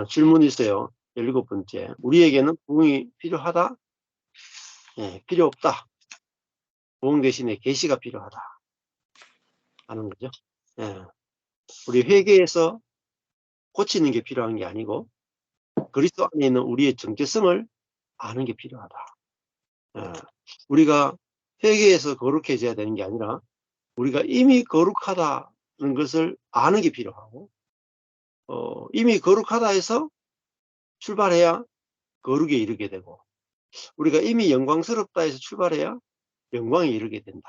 질문이 있어요. 17번째. 우리에게는 부흥이 필요하다? 필요 없다. 부흥 대신에 계시가 필요하다 하는 거죠. 우리 회개에서 고치는 게 필요한 게 아니고 그리스도 안에 있는 우리의 정체성을 아는 게 필요하다. 우리가 회개에서 거룩해져야 되는 게 아니라 우리가 이미 거룩하다는 것을 아는 게 필요하고 이미 거룩하다 해서 출발해야 거룩에 이르게 되고 우리가 이미 영광스럽다 해서 출발해야 영광에 이르게 된다.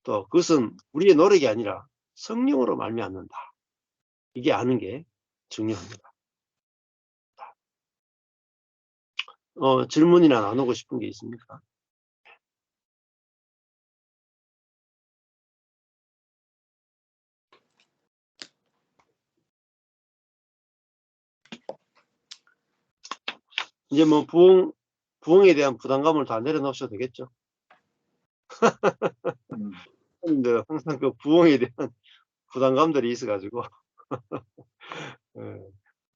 또 그것은 우리의 노력이 아니라 성령으로 말미암는다. 이게 아는 게 중요합니다. 질문이나 나누고 싶은 게 있습니까? 이제 뭐 부흥에 대한 부담감을 다 내려놓으셔도 되겠죠. 근데 항상 그 부흥에 대한 부담감들이 있어가지고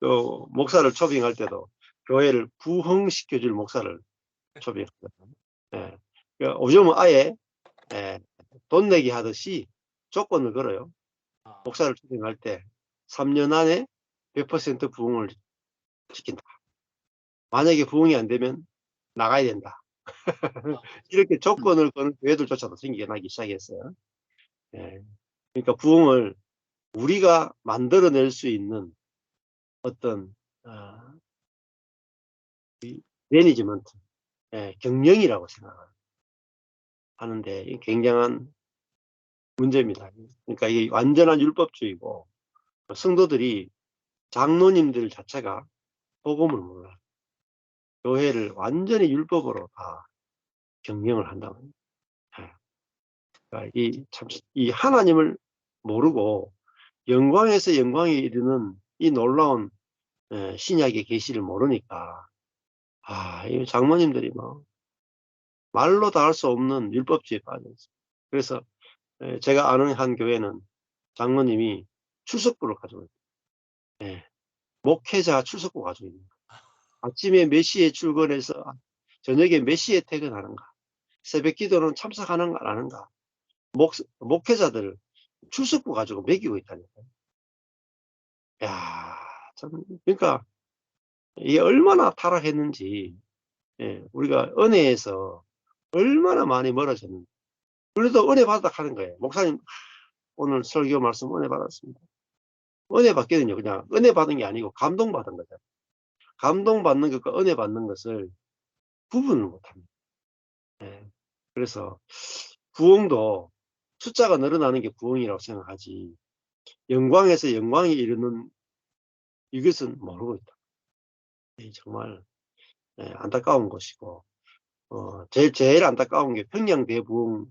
또 목사를 초빙할 때도 교회를 부흥시켜줄 목사를 초빙하거든요. 요즘은 아예 돈 내기 하듯이 조건을 걸어요. 목사를 초빙할 때 3년 안에 100% 부흥을 시킨다. 만약에 부흥이 안 되면 나가야 된다. 이렇게 조건을 거는 교회들조차도 생기기 시작했어요. 그러니까 부흥을 우리가 만들어낼 수 있는 어떤 매니지먼트, 경영이라고 생각하는데 굉장한 문제입니다. 그러니까 이게 완전한 율법주의고 성도들이 장로님들 자체가 복음을 몰라요. 교회를 완전히 율법으로 다 경영을 한다고 합니다. 그러니까 이 하나님을 모르고 영광에서 영광에 이르는 이 놀라운 신약의 계시를 모르니까 이 장모님들이 뭐 말로 다 할 수 없는 율법주의에 빠져있어요. 그래서 제가 아는 한 교회는 장로님이 출석부를 가지고 있어요. 목회자 출석부 가지고 있는 거예요. 아침에 몇 시에 출근해서 저녁에 몇 시에 퇴근하는가, 새벽 기도는 참석하는가 안 하는가, 목회자들 출석부 가지고 매기고 있다니까요. 야, 참, 그러니까 이게 얼마나 타락했는지, 우리가 은혜에서 얼마나 많이 멀어졌는지. 그래도 은혜 받았다 하는 거예요. 목사님, 오늘 설교 말씀 은혜 받았습니다. 은혜 받기는요, 그냥 은혜 받은 게 아니고 감동받은 거죠. 감동받는 것과 은혜 받는 것을 구분을 못합니다. 그래서 부흥도 숫자가 늘어나는 게 부흥이라고 생각하지 영광에서 영광에 이르는 이것은 모르고 있다. 정말 안타까운 것이고 제일 안타까운 게 평양 대부흥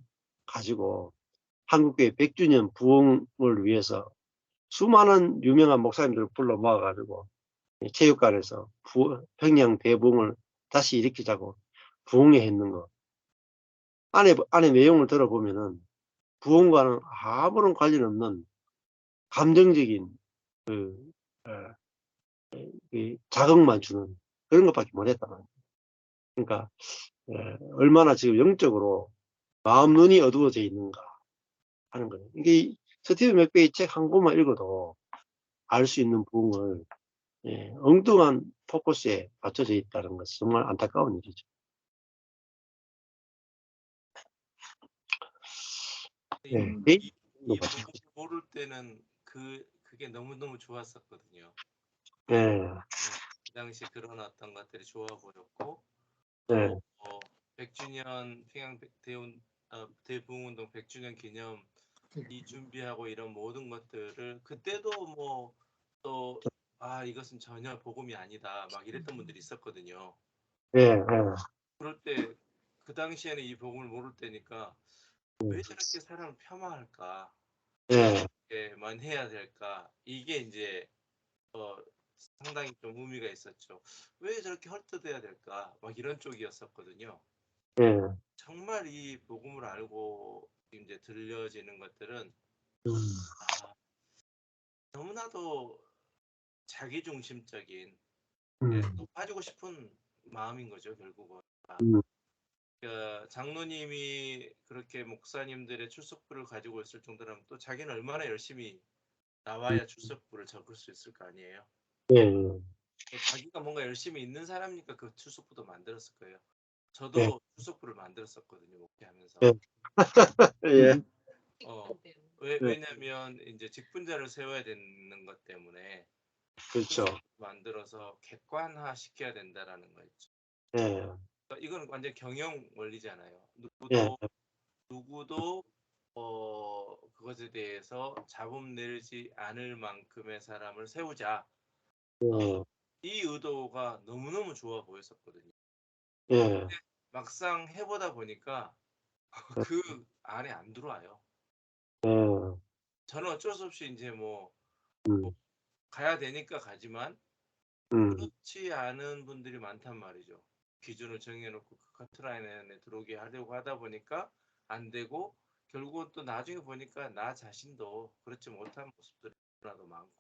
가지고 한국교회 100주년 부흥을 위해서 수많은 유명한 목사님들을 불러 모아가지고 체육관에서 평양 대부흥을 다시 일으키자고 부흥회 했는 거 안에 내용을 들어보면은 부흥과는 아무런 관련 없는 감정적인 자극만 주는 그런 것밖에 못했단 말이에요. 그러니까 얼마나 지금 영적으로 마음 눈이 어두워져 있는가 하는 거예요. 이게 스티븐 맥베이 책 한 권만 읽어도 알 수 있는 부흥을 엉뚱한 포커스에 맞춰져 있다는 것은 정말 안타까운 일이죠. 이 부분을 모를 때는 그게 너무너무 좋았었거든요. 그 당시 그런 어떤 것들이 좋아 보였고 또 100주년 평양 대부흥운동 100주년 기념 이 준비하고 이런 모든 것들을 그때도 뭐 또 이것은 전혀 복음이 아니다 막 이랬던 분들이 있었거든요. 그럴 때 그 당시에는 이 복음을 모를 때니까 왜 저렇게 사람을 폄하할까? 만 해야 될까? 이게 이제 상당히 좀 의미가 있었죠. 왜 저렇게 헐뜯어야 될까? 막 이런 쪽이었었거든요. 정말 이 복음을 알고 이제 들려지는 것들은 너무나도 자기중심적인 또 빠지고 싶은 마음인 거죠, 결국은. 그러니까 장로님이 그렇게 목사님들의 출석부를 가지고 있을 정도라면 또 자기는 얼마나 열심히 나와야 출석부를 적을 수 있을 거 아니에요. 자기가 뭔가 열심히 있는 사람이니까 그 출석부도 만들었을 거예요. 저도 출석부를 만들었었거든요, 목회하면서. 예. 왜냐면 이제 직분자를 세워야 되는 것 때문에 그렇죠. 만들어서 객관화 시켜야 된다라는 거죠. 예. 그러니까 이건 완전 경영 원리잖아요. 예. 누구도 그것에 대해서 잡음 내지 않을 만큼의 사람을 세우자. 이 의도가 너무너무 좋아 보였었거든요. 예. 막상 해보다 보니까 그 안에 안 들어와요. 저는 어쩔 수 없이 이제 뭐 가야 되니까 가지만 그렇지 않은 분들이 많단 말이죠. 기준을 정해놓고 그 커트라인 안에 들어오게 하려고 하다 보니까 안 되고 결국은 또 나중에 보니까 나 자신도 그렇지 못한 모습들이 너무나도 많고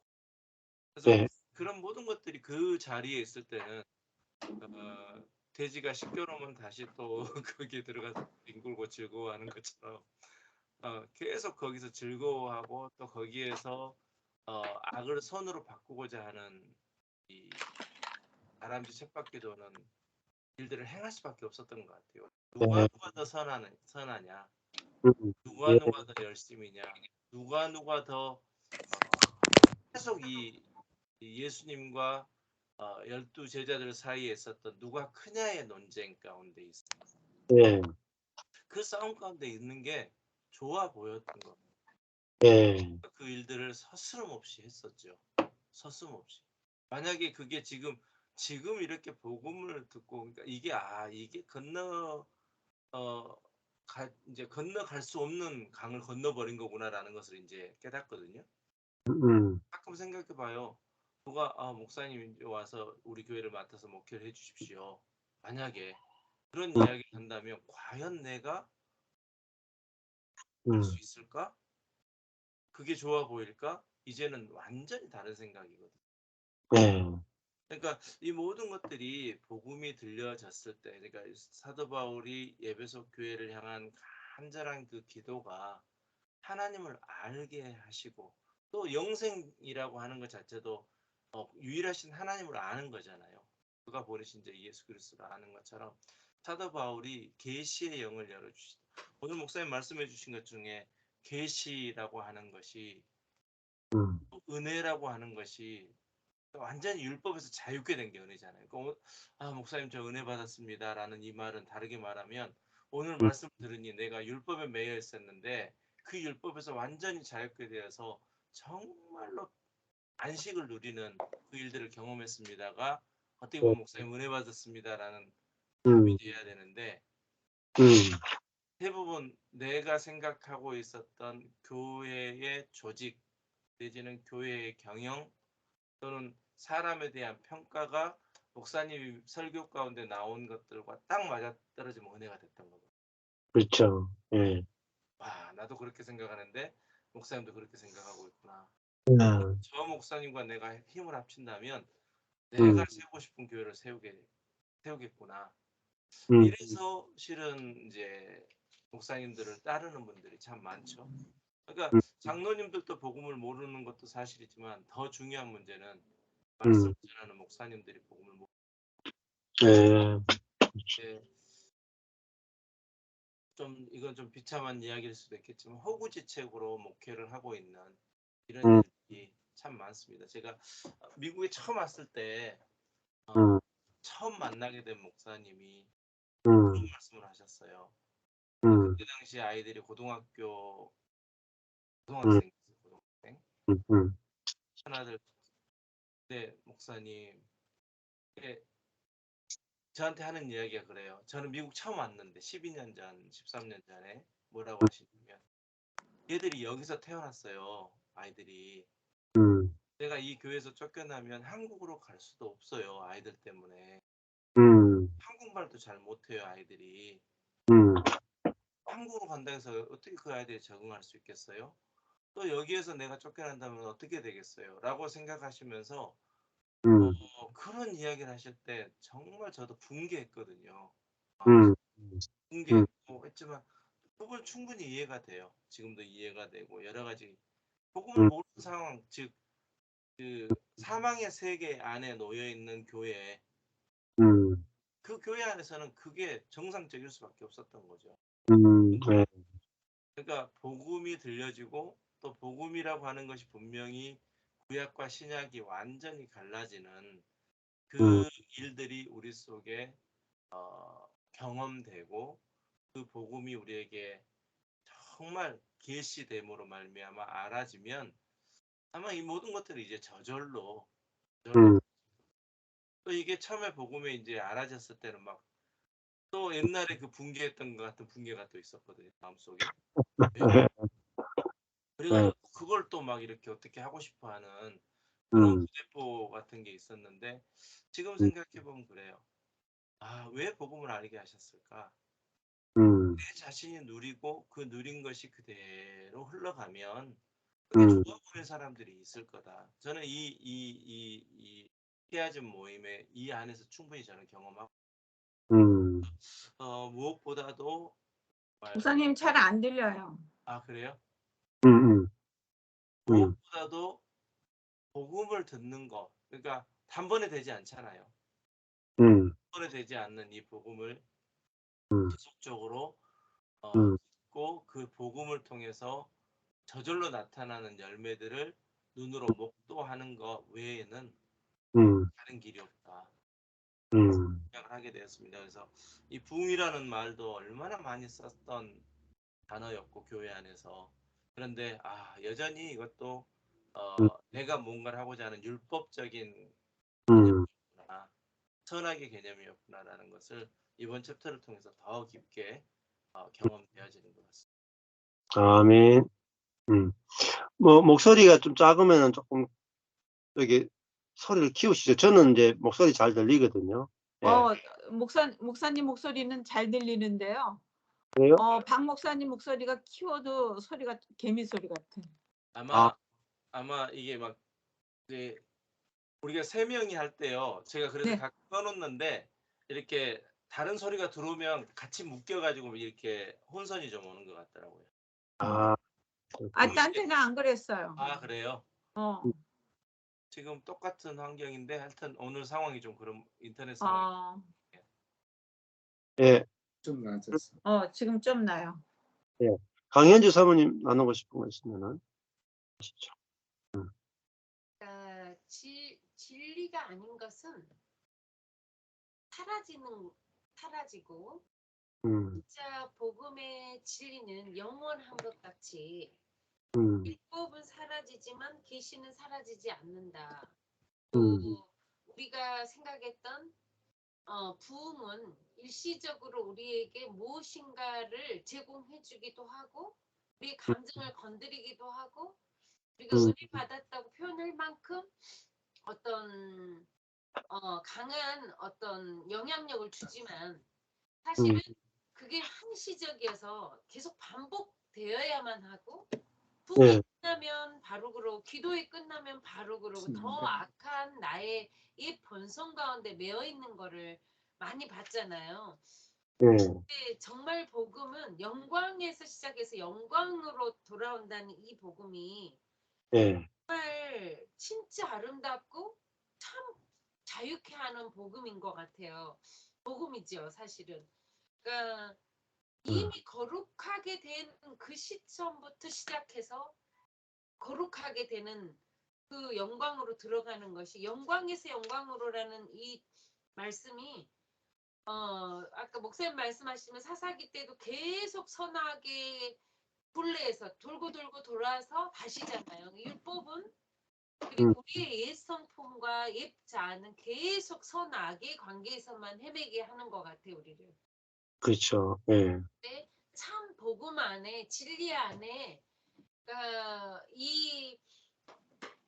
그래서 그런 모든 것들이 그 자리에 있을 때는 돼지가 시끄러우면 다시 또 거기에 들어가서 뒹굴고 즐거워하는 것처럼 계속 거기서 즐거워하고 또 거기에서 악을 선으로 바꾸고자 하는 이 다람쥐 쳇바퀴 도는 일들을 행할 수밖에 없었던 것 같아요. 누가 더 선하냐, 누가 더 열심히냐, 누가 더 계속 이 예수님과 12 제자들 사이에 있었던 누가 크냐의 논쟁 가운데 있습니다. 그 싸움 가운데 있는 게 좋아 보였던 것 같아요. 그 일들을 서스럼없이 했었죠. 서슴없이. 만약에 그게 지금 이렇게 복음을 듣고 그러니까 이게 이제 건너갈 수 없는 강을 건너버린 거구나라는 것을 이제 깨닫거든요. 가끔 생각해봐요. 누가 목사님 와서 우리 교회를 맡아서 목회를 해주십시오. 만약에 그런 이야기를 한다면 과연 내가 할 수 있을까? 그게 좋아 보일까? 이제는 완전히 다른 생각이거든. 그러니까 이 모든 것들이 복음이 들려졌을 때, 그러니까 사도 바울이 에베소 교회를 향한 간절한 그 기도가 하나님을 알게 하시고 또 영생이라고 하는 것 자체도 유일하신 하나님을 아는 거잖아요. 그가 보내신 자 예수 그리스도를 아는 것처럼 사도 바울이 계시의 영을 열어주시다. 오늘 목사님 말씀해 주신 것 중에 계시라고 하는 것이 은혜라고 하는 것이 완전히 율법에서 자유케 된 게 은혜잖아요. 그러니까 목사님 저 은혜 받았습니다라는 이 말은 다르게 말하면 오늘 말씀 들으니 내가 율법에 매여 있었는데 그 율법에서 완전히 자유케 되어서 정말로 안식을 누리는 그 일들을 경험했습니다가 어떻게 보면 목사님 은혜 받았습니다라는 답이 돼야 되는데 대부분 내가 생각하고 있었던 교회의 조직 내지는 교회의 경영 또는 사람에 대한 평가가 목사님이 설교 가운데 나온 것들과 딱 맞아떨어지면 은혜가 됐던 거고. 그렇죠. 예. 와, 나도 그렇게 생각하는데 목사님도 그렇게 생각하고 있구나. 음. 저 목사님과 내가 힘을 합친다면 내가 세우고 싶은 교회를 세우겠구나. 이래서 실은 이제 목사님들을 따르는 분들이 참 많죠. 그러니까 장로님들도 복음을 모르는 것도 사실이지만 더 중요한 문제는 말씀 전하는 목사님들이 복음을 좀 이건 좀 비참한 이야기일 수도 있겠지만 허구지책으로 목회를 하고 있는 이런 일들이 참 많습니다. 제가 미국에 처음 왔을 때 처음 만나게 된 목사님이 그런 말씀을 하셨어요. 그때 당시 아이들이 고등학생 하나들 네 목사님 저한테 하는 이야기가 그래요. 저는 미국 처음 왔는데 12년 전, 13년 전에 뭐라고 하시냐면 얘들이 여기서 태어났어요. 아이들이. 내가 이 교회에서 쫓겨나면 한국으로 갈 수도 없어요. 아이들 때문에. 한국말도 잘 못해요. 아이들이. 한국으로 간다 해서 어떻게 그 아이들이 적응할 수 있겠어요? 또 여기에서 내가 쫓겨난다면 어떻게 되겠어요? 라고 생각하시면서 그런 이야기를 하실 때 정말 저도 분개했거든요. 음, 분개했고 했지만 그걸 충분히 이해가 돼요. 지금도 이해가 되고 여러 가지 복음을 음, 모르는 상황, 즉 그 사망의 세계 안에 놓여 있는 교회, 음, 그 교회 안에서는 그게 정상적일 수밖에 없었던 거죠. 네, 그러니까 복음이 들려지고 또 복음이라고 하는 것이 분명히 구약과 신약이 완전히 갈라지는 음, 그 일들이 우리 속에 경험되고 그 복음이 우리에게 정말 계시됨으로 말미암아 알아지면 아마 이 모든 것들이 이제 저절로 음, 또 이게 처음에 복음에 이제 알아졌을 때는 막 또 옛날에 그 붕괴했던 것 같은 붕괴가 또 있었거든요 마음속에. 왜? 네, 그래가지고 그걸 또 막 이렇게 어떻게 하고 싶어하는 그런 음, 부대포 같은 게 있었는데 지금 음, 생각해 보면 그래요. 아, 왜 복음을 알게 하셨을까? 음, 내 자신이 누리고 그 누린 것이 그대로 흘러가면 그게 좋아 음, 보이는 사람들이 있을 거다. 저는 이 헤아짐 모임에 이 안에서 충분히 저는 경험하고 음, 무엇보다도 정말 목사님 잘 안 들려요. 아 그래요? 음, 음, 무엇보다도 복음을 듣는 거 그러니까 단번에 되지 않잖아요. 음, 단번에 되지 않는 이 복음을 음, 지속적으로 음, 듣고 그 복음을 통해서 저절로 나타나는 열매들을 눈으로 목도하는 것 외에는 음, 다른 길이 없다 음, 생각을 하게 되었습니다. 그래서 이 부흥이라는 말도 얼마나 많이 썼던 단어였고 교회 안에서 그런데 여전히 이것도 내가 뭔가를 하고자 하는 율법적인 음, 개념이었구나 선악의 개념이었구나라는 것을 이번 챕터를 통해서 더 깊게 경험되어지는 것 같습니다. 아멘. 뭐, 목소리가 좀 작으면 조금, 여기, 소리를 키우시죠. 저는 이제 목소리 잘 들리거든요. 예. 목사님 목소리는 잘 들리는데요. 그래요? 박 목사님 목소리가 키워도 소리가 개미 소리 같아. 아, 아마 이게 막 이제 우리가 세 명이 할 때요. 제가 그래서 네. 가끔 써놓는데 이렇게 다른 소리가 들어오면 같이 묶여가지고 이렇게 혼선이 좀 오는 것 같더라고요. 아, 딴 때는 안 그랬어요. 그래요? 어. 지금 똑같은 환경인데 하여튼 오늘 상황이 좀 그런 인터넷 상황이 예, 좀 나아졌어. 지금 좀 나요. 예. 강현주 사모님 나누고 싶은 거 있으면은 하시죠. 진리가 아닌 것은 사라지고 진짜 복음의 진리는 영원한 것 같이 율법은 사라지지만 계시는 사라지지 않는다. 또 우리가 생각했던 부흥은 일시적으로 우리에게 무엇인가를 제공해주기도 하고 우리의 감정을 건드리기도 하고 우리가 은혜 받았다고 표현할 만큼 어떤 강한 어떤 영향력을 주지만 사실은 그게 한시적이어서 계속 반복되어야만 하고 부흥이 끝나면 바로 그러고 기도에 끝나면 바로 그러고 더 악한 나의 이 본성 가운데 매여 있는 거를 많이 봤잖아요. 근데 정말 복음은 영광에서 시작해서 영광으로 돌아온다는 이 복음이 정말 진짜 아름답고 참 자유케 하는 복음인 것 같아요. 복음이죠, 사실은. 그러니까 이미 거룩하게 된 그 시점부터 시작해서 거룩하게 되는 그 영광으로 들어가는 것이 영광에서 영광으로라는 이 말씀이 아까 목사님 말씀하시면 사사기 때도 계속 선하게 굴레에서 돌고 돌아서 다시잖아요. 율법은 그리고 우리의 옛 성품과 옛 자아는 계속 선악의 관계에서만 헤매게 하는 것 같아요, 우리를. 그렇죠. 예. 근데 참 복음 안에 진리 안에 그러니까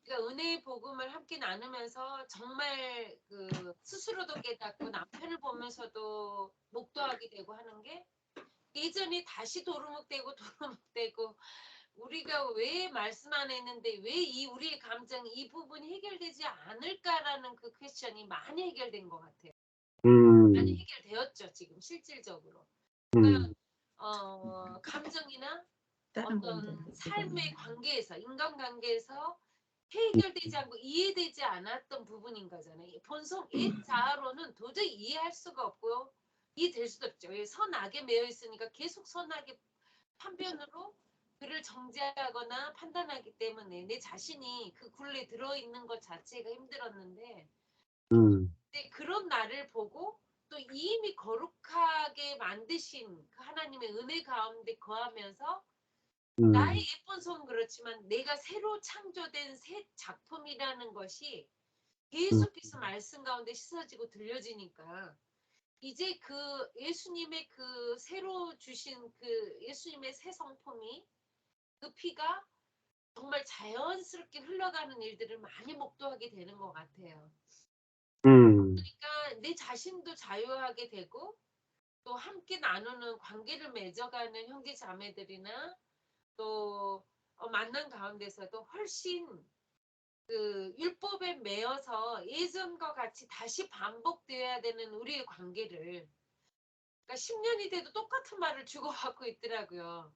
그러니까 은혜의 복음을 함께 나누면서 정말 그 스스로도 깨닫고 남편을 보면서도 목도하게 되고 하는 게 예전에 다시 도루묵되고 우리가 왜 말씀 안 했는데 왜 이 우리의 감정 이 부분이 해결되지 않을까라는 그 퀘스천이 많이 해결된 것 같아요. 많이 해결되었죠 지금 실질적으로. 그러니까 감정이나 어떤 삶의 관계에서 인간관계에서 해결되지 않고 이해되지 않았던 부분인 거잖아요. 본성 자아로는 도저히 이해할 수가 없고요. 이해될 수도 없죠. 선악에 매여 있으니까 계속 선악의 판변으로 그를 정죄하거나 판단하기 때문에 내 자신이 그 굴레에 들어있는 것 자체가 힘들었는데 근데 그런 나를 보고 또 이미 거룩하게 만드신 그 하나님의 은혜 가운데 거하면서 나의 예쁜 손은 그렇지만 내가 새로 창조된 새 작품이라는 것이 계속해서 말씀 가운데 씻어지고 들려지니까 이제 그 예수님의 그 새로 주신 그 예수님의 새 성품이 그 피가 정말 자연스럽게 흘러가는 일들을 많이 목도하게 되는 것 같아요. 그러니까 내 자신도 자유하게 되고 또 함께 나누는 관계를 맺어가는 형제 자매들이나 또 만난 가운데서도 훨씬 그 율법에 매여서 예전과 같이 다시 반복되어야 되는 우리의 관계를 그러니까 10년이 돼도 똑같은 말을 주고받고 있더라고요.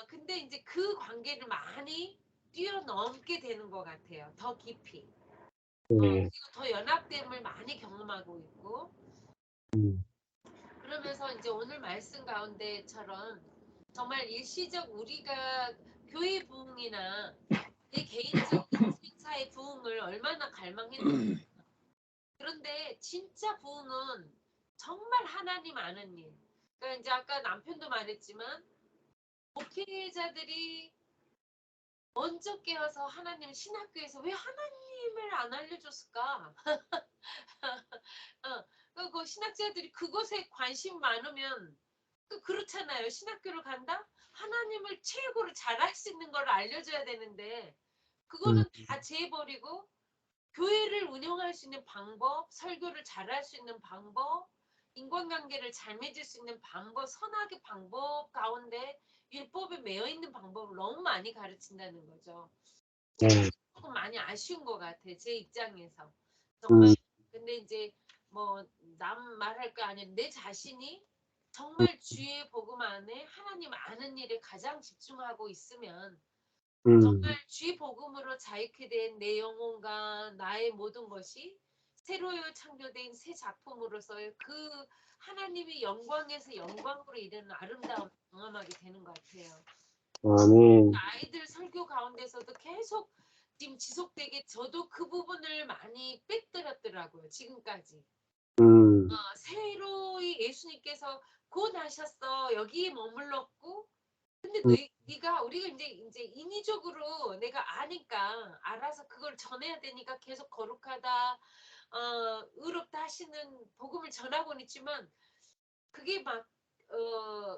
근데 이제 그 관계를 많이 뛰어넘게 되는 것 같아요. 더 깊이. 그리고 더 연합됨을 많이 경험하고 있고 그러면서 이제 오늘 말씀 가운데처럼 정말 일시적 우리가 교회 부흥이나 내 개인적인 인생사의 부흥을 얼마나 갈망했는지 그런데 진짜 부흥은 정말 하나님 아는 일. 그러니까 이제 아까 남편도 말했지만 목회자들이 먼저 깨어서 하나님 신학교에서 왜 하나님을 안 알려줬을까? 그 신학자들이 그것에 관심 많으면 그렇잖아요. 신학교를 간다? 하나님을 최고로 잘할 수 있는 걸 알려줘야 되는데 그거는 다 재버리고 교회를 운영할 수 있는 방법, 설교를 잘할 수 있는 방법, 인간관계를 잘 맺을 수 있는 방법, 선악의 방법 가운데 율법에 매여 있는 방법을 너무 많이 가르친다는 거죠. 조금 많이 아쉬운 것 같아. 제 입장에서. 정말 근데 이제 뭐 남 말할 거 아니라 내 자신이 정말 주의 복음 안에 하나님 아는 일에 가장 집중하고 있으면 정말 주의 복음으로 자유케 된 내 영혼과 나의 모든 것이 새로 창조된 새 작품으로서의 그 하나님의 영광에서 영광으로 이르는 아름다움을 경험하게 되는 것 같아요. 아멘. 아이들 설교 가운데서도 계속 지금 지속되게 저도 그 부분을 많이 빼뜨렸더라고요. 지금까지. 새로이 예수님께서 곧 하셨어. 여기에 머물렀고 근데 네가 우리가 이제 인위적으로 내가 아니까 알아서 그걸 전해야 되니까 계속 거룩하다 의롭다 하시는 복음을 전하고는 있지만 그게 막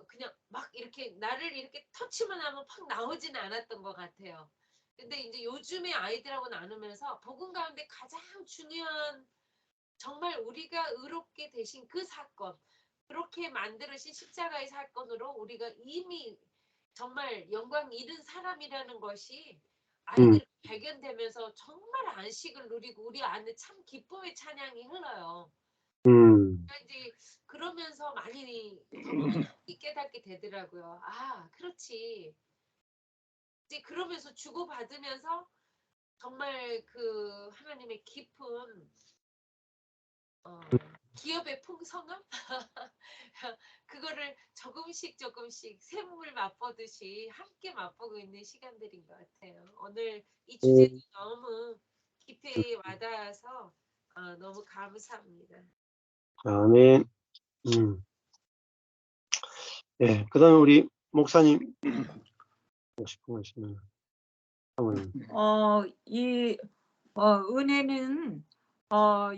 그냥 막 이렇게 나를 이렇게 터치만 하면 팍 나오지는 않았던 것 같아요. 근데 이제 요즘에 아이들하고 나누면서 복음 가운데 가장 중요한 정말 우리가 의롭게 되신 그 사건 그렇게 만들어진 십자가의 사건으로 우리가 이미 정말 영광 잃은 사람이라는 것이 아이들이 발견되면서 정말 안식을 누리고 우리 안에 참 기쁨의 찬양이 흘러요. 그러니까 이제 그러면서 많이 깨닫게 되더라고요. 아, 그렇지. 이제 그러면서 주고받으면서 정말 그 하나님의 깊은 기업의 풍성함 그거를 조금씩 샘물 맛보듯이 함께 맛보고 있는 시간들인 것 같아요. 오늘 이 주제도 너무 깊이 와닿아서 너무 감사합니다. 아멘. 네, 그다음에 우리 목사님 싶은 거 있으면 이 은혜는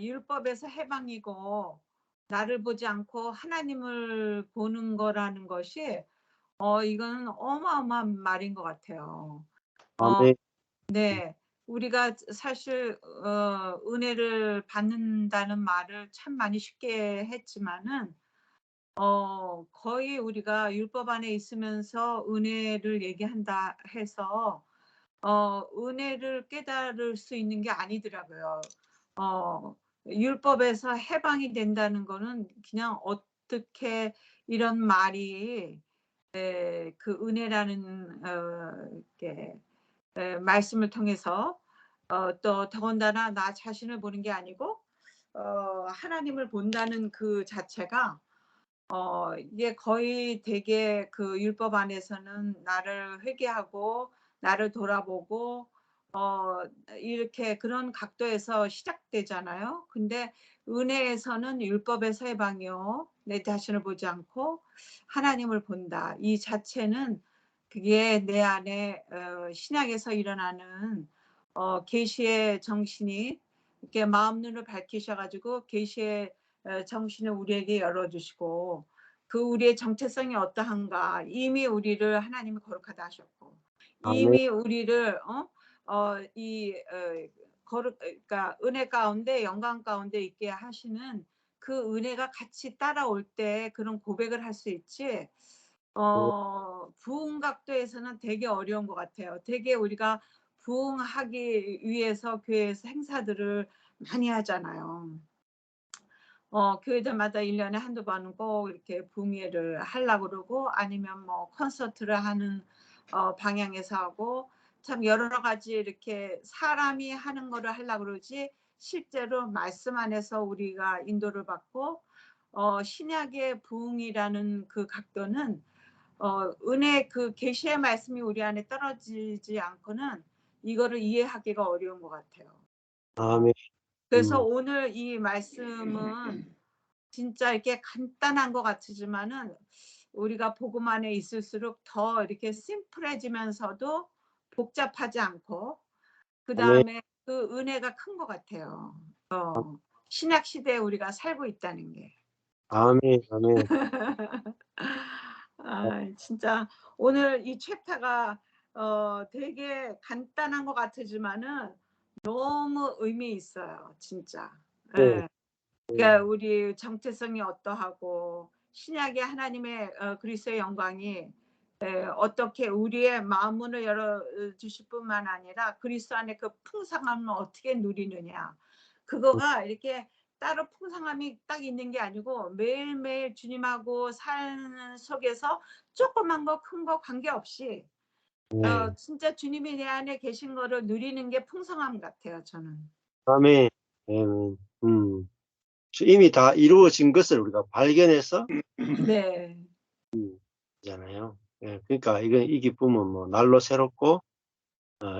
율법에서 해방이고 나를 보지 않고 하나님을 보는 거라는 것이 이건 어마어마한 말인 것 같아요. 아멘. 네, 우리가 사실 은혜를 받는다는 말을 참 많이 쉽게 했지만은 거의 우리가 율법 안에 있으면서 은혜를 얘기한다 해서 은혜를 깨달을 수 있는 게 아니더라고요. 율법에서 해방이 된다는 거는 그냥 어떻게 이런 말이 그 은혜라는 이렇게 말씀을 통해서 또 더군다나 나 자신을 보는 게 아니고 하나님을 본다는 그 자체가 이게 거의 되게 그 율법 안에서는 나를 회개하고 나를 돌아보고 이렇게 그런 각도에서 시작되잖아요. 근데 은혜에서는 율법에서 해방이요. 내 자신을 보지 않고 하나님을 본다. 이 자체는 그게 내 안에 신약에서 일어나는 계시의 정신이 이렇게 마음 눈을 밝히셔가지고 계시의 정신을 우리에게 열어주시고 그 우리의 정체성이 어떠한가 이미 우리를 하나님이 거룩하다 하셨고 아멘. 이미 우리를 그러니까 은혜 가운데 영광 가운데 있게 하시는 그 은혜가 같이 따라올 때 그런 고백을 할 수 있지. 부흥 각도에서는 되게 어려운 것 같아요. 되게 우리가 부흥하기 위해서 교회에서 행사들을 많이 하잖아요. 교회들마다 1년에 한두 번은 꼭 이렇게 부흥회를 하려고 그러고 아니면 뭐 콘서트를 하는 방향에서 하고 참 여러 가지 이렇게 사람이 하는 거를 하려고 그러지 실제로 말씀 안에서 우리가 인도를 받고 신약의 부흥이라는 그 각도는 은혜 그 계시의 말씀이 우리 안에 떨어지지 않고는 이거를 이해하기가 어려운 것 같아요. 아멘. 그래서 오늘 이 말씀은 진짜 이렇게 간단한 것 같지만은 우리가 복음 안에 있을수록 더 이렇게 심플해지면서도 복잡하지 않고 그 다음에 그 은혜가 큰 것 같아요. 신약 시대에 우리가 살고 있다는 게. 아멘. 아멘. 진짜 오늘 이 챕터가 되게 간단한 것 같지만은 너무 의미 있어요, 진짜. 네. 그러니까 우리 정체성이 어떠하고 신약의 하나님의 그리스도의 영광이 어떻게 우리의 마음 문을 열어주실 뿐만 아니라 그리스도 안에 그 풍성함을 어떻게 누리느냐. 그거가 이렇게 따로 풍성함이 딱 있는 게 아니고 매일매일 주님하고 삶 속에서 조그만 거 큰 거 관계없이 네. 진짜 주님이 내 안에 계신 거를 누리는 게 풍성함 같아요, 저는. 아멘. 아멘. 이미 다 이루어진 것을 우리가 발견해서 네. 잖아요. 예, 그러니까 이 기쁨은 뭐 날로 새롭고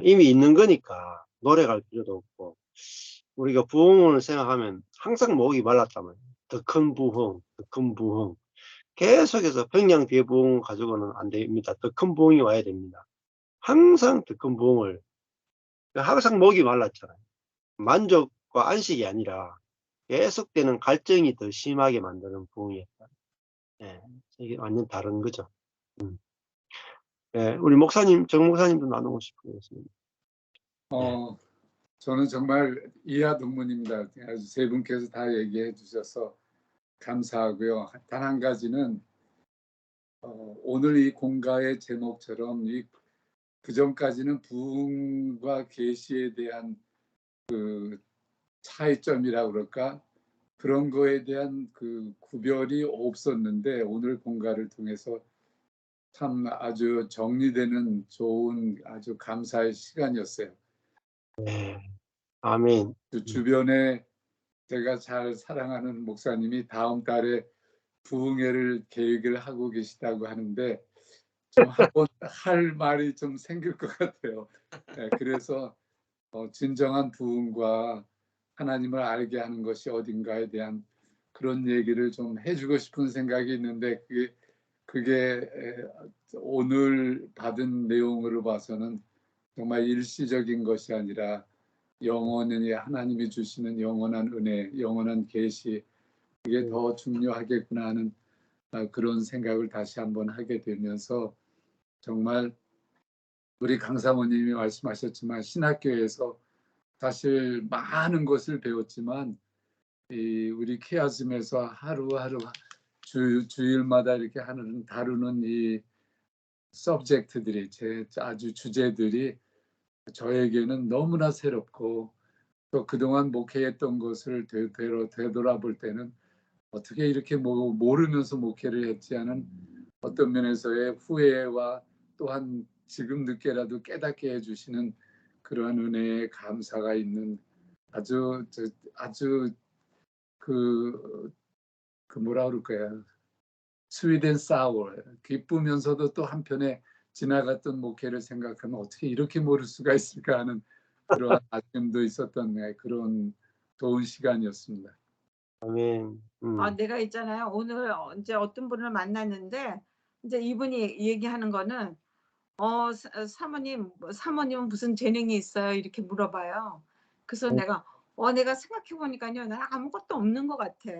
이미 있는 거니까 노력할 필요도 없고 우리가 부흥을 생각하면 항상 목이 말랐다면 더 큰 부흥, 더 큰 부흥 계속해서 평양 뒤에 부흥 가지고는 안 됩니다. 더 큰 부흥이 와야 됩니다. 항상 더 큰 부흥을 항상 목이 말랐잖아요. 만족과 안식이 아니라 계속되는 갈증이 더 심하게 만드는 부흥이었다. 예, 이게 완전 다른 거죠. 예, 우리 목사님, 정 목사님도 나누고 싶은 거 있습니다. 저는 정말 이하 동문입니다. 아주 세 분께서 다 얘기해 주셔서 감사하고요. 단 한 가지는 오늘 이 공가의 제목처럼 그 전까지는 부흥과 계시에 대한 그 차이점이라 그럴까 그런 거에 대한 그 구별이 없었는데 오늘 공가를 통해서 참 아주 정리되는 좋은 아주 감사의 시간이었어요. 네. 아멘. 주변에 제가 잘 사랑하는 목사님이 다음 달에 부흥회를 계획을 하고 계시다고 하는데 좀 한번 할 말이 좀 생길 것 같아요. 네, 그래서 진정한 부흥과 하나님을 알게 하는 것이 어딘가에 대한 그런 얘기를 좀 해주고 싶은 생각이 있는데 그게 오늘 받은 내용으로 봐서는 정말 일시적인 것이 아니라 영원히 하나님이 주시는 영원한 은혜, 영원한 계시 그게 더 중요하겠구나 하는 그런 생각을 다시 한번 하게 되면서 정말 우리 강사모님이 말씀하셨지만 신학교에서 사실 많은 것을 배웠지만 우리 키아즘에서 하루하루 주일마다 이렇게 다루는 이 서브젝트들이 아주 주제들이 저에게는 너무나 새롭고 또 그동안 목회했던 것을 되돌아볼 때는 어떻게 이렇게 모르면서 목회를 했지 하는 어떤 면에서의 후회와 또한 지금 늦게라도 깨닫게 해주시는 그러한 은혜에 감사가 있는 아주 그 뭐라 그럴까요? 스윗 앤 사워, 기쁘면서도 또 한편에 지나갔던 목회를 생각하면 어떻게 이렇게 모를 수가 있을까 하는 그런 아쉬움도 있었던 그런 좋은 시간이었습니다. 아멘. 내가 있잖아요. 오늘 이제 어떤 분을 만났는데 이제 이분이 얘기하는 거는 사모님은 무슨 재능이 있어요? 이렇게 물어봐요. 그래서 내가 생각해 보니까요, 난 아무것도 없는 것 같아.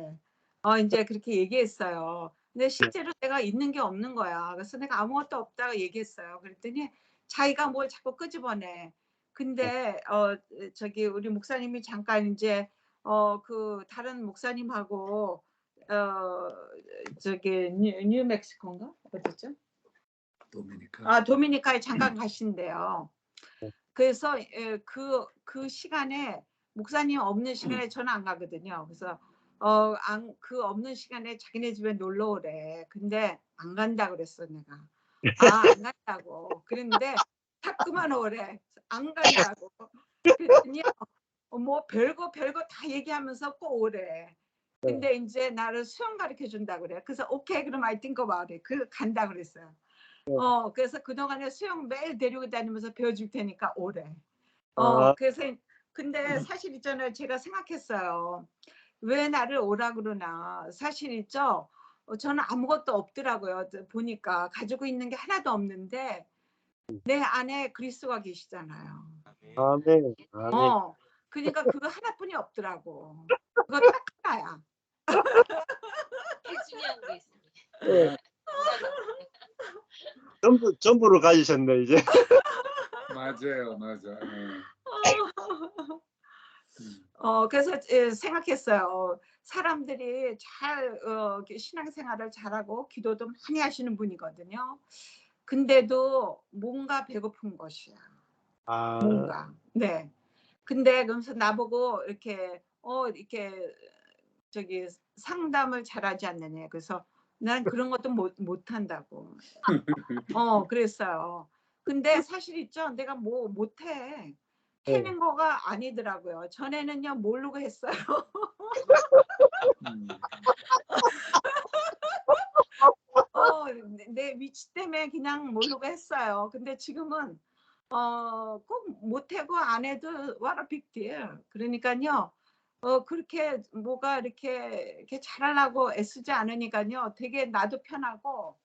이제 그렇게 얘기했어요. 근데 실제로 내가 있는 게 없는 거야. 그래서 내가 아무것도 없다고 얘기했어요. 그랬더니 자기가 뭘 자꾸 끄집어내. 근데 저기 우리 목사님이 잠깐 이제 그 다른 목사님하고 저기 뉴멕시코인가 어디죠? 도미니카에 잠깐 가신대요. 그래서 그 시간에 목사님 없는 시간에 저는 안 가거든요. 그래서 그 없는 시간에 자기네 집에 놀러 오래. 근데 안 간다 그랬어 내가. 안 간다고. 그랬는데 자꾸만 오래. 안 간다고. 그랬더니 뭐 별거 다 얘기하면서 꼭 오래. 근데 이제 나를 수영 가르쳐 준다 그래. 그래서 오케이 그럼 I think about it. 간다 그랬어요. 그래서 그동안에 수영 매일 데리고 다니면서 배워줄 테니까 오래. 그래서 근데 사실 있잖아요. 제가 생각했어요. 왜 나를 오라 그러나. 사실 있죠. 저는 아무것도 없더라고요. 보니까 가지고 있는 게 하나도 없는데 내 안에 그리스도가 계시잖아요. 아멘. 아멘. 그러니까 그거 하나뿐이 없더라고. 그거 딱 하나야. 제일 중요한 게 있습니다. 네. 전부를 가지셨네 이제. 맞아요. 그래서 생각했어요. 사람들이 잘 신앙생활을 잘하고 기도도 많이 하시는 분이거든요. 근데도 뭔가 배고픈 것이야. 뭔가. 네. 근데 그러면서 나보고 이렇게 저기 상담을 잘하지 않느냐. 그래서 난 그런 것도 못한다고. 그랬어요. 근데 사실 있죠. 내가 뭐 못해. 해낸 거가 아니더라고요. 전에는요 모르고 했어요. 내 위치 때문에 그냥 모르고 했어요. 근데 지금은 꼭 못하고 안 해도 what a big deal. 그러니까요. 그렇게 뭐가 이렇게 잘하려고 애쓰지 않으니까요. 되게 나도 편하고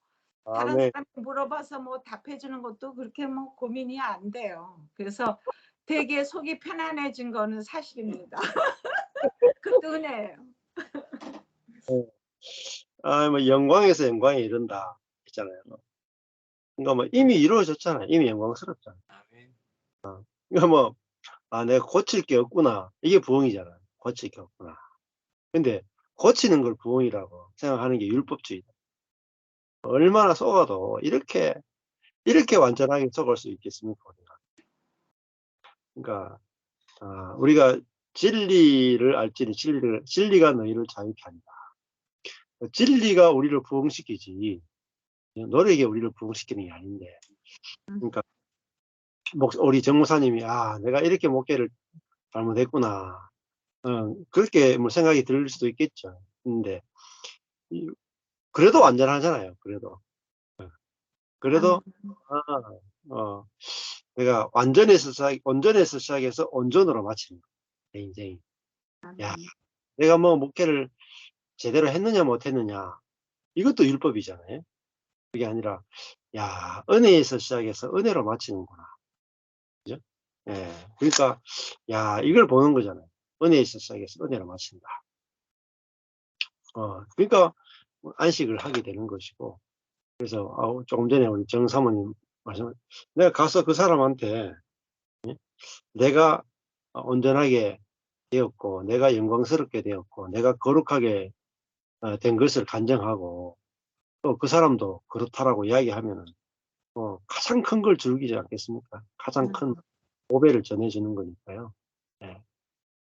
다른 사람이 물어봐서 뭐 답해주는 것도 그렇게 뭐 고민이 안 돼요. 그래서 되게 속이 편안해진 거는 사실입니다. 그것도 은혜예요. 뭐 영광에서 영광에 이른다 했잖아요. 그러니까 뭐 이미 이루어졌잖아요. 이미 영광스럽잖아요. 그러니까 뭐 내가 고칠 게 없구나. 이게 부흥이잖아요. 고칠 게 없구나. 근데 고치는 걸 부흥이라고 생각하는 게 율법주의다. 얼마나 속아도 이렇게 완전하게 속을 수 있겠습니까? 그러니까 우리가 진리를 알지니 진리가 너희를 자유케 한다. 진리가 우리를 부흥시키지 노력이 우리를 부흥시키는 게 아닌데. 그러니까 우리 정무사님이 내가 이렇게 목회를 잘못했구나. 그렇게 뭐 생각이 들 수도 있겠죠. 근데 그래도 완전하잖아요. 그래도 내가 온전에서 시작해서 온전으로 마치는 거야. 내 인생이. 야, 내가 뭐 목회를 제대로 했느냐 못했느냐 이것도 율법이잖아요. 그게 아니라 은혜에서 시작해서 은혜로 마치는구나. 그죠? 예. 그러니까 이걸 보는 거잖아요. 은혜에서 시작해서 은혜로 마친다. 그러니까 안식을 하게 되는 것이고. 그래서 조금 전에 우리 정 사모님 내가 가서 그 사람한테 내가 온전하게 되었고 내가 영광스럽게 되었고 내가 거룩하게 된 것을 간증하고 또 그 사람도 그렇다라고 이야기하면은 가장 큰 걸 즐기지 않겠습니까? 가장 큰 보배를 전해주는 거니까요. 예.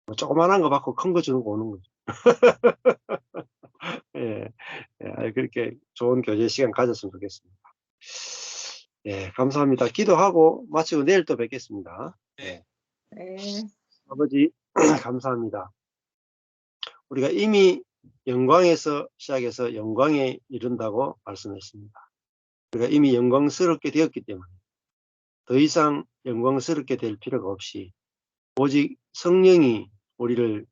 뭐 조그만한 거 받고 큰 거 주고 오는 거죠. 예. 예. 그렇게 좋은 교제 시간 가졌으면 좋겠습니다. 예, 감사합니다. 기도하고 마치고 내일 또 뵙겠습니다. 네. 네. 아버지, 감사합니다. 우리가 이미 영광에서 시작해서 영광에 이른다고 말씀했습니다. 우리가 이미 영광스럽게 되었기 때문에 더 이상 영광스럽게 될 필요가 없이 오직 성령이 우리를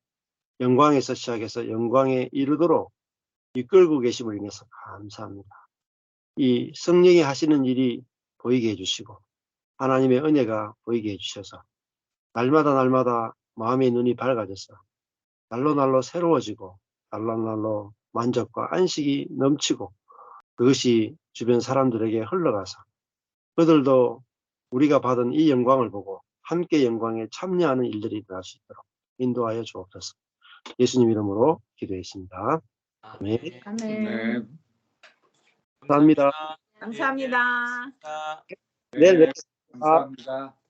영광에서 시작해서 영광에 이르도록 이끌고 계심을 인해서 감사합니다. 이 성령이 하시는 일이 보이게 해주시고 하나님의 은혜가 보이게 해주셔서 날마다 마음의 눈이 밝아져서 날로 새로워지고 날로 만족과 안식이 넘치고 그것이 주변 사람들에게 흘러가서 그들도 우리가 받은 이 영광을 보고 함께 영광에 참여하는 일들이 일어날 수 있도록 인도하여 주옵소서. 예수님 이름으로 기도했습니다. 아멘. 아멘. 네. 감사합니다. 감사합니다. 네, 네. 감사합니다.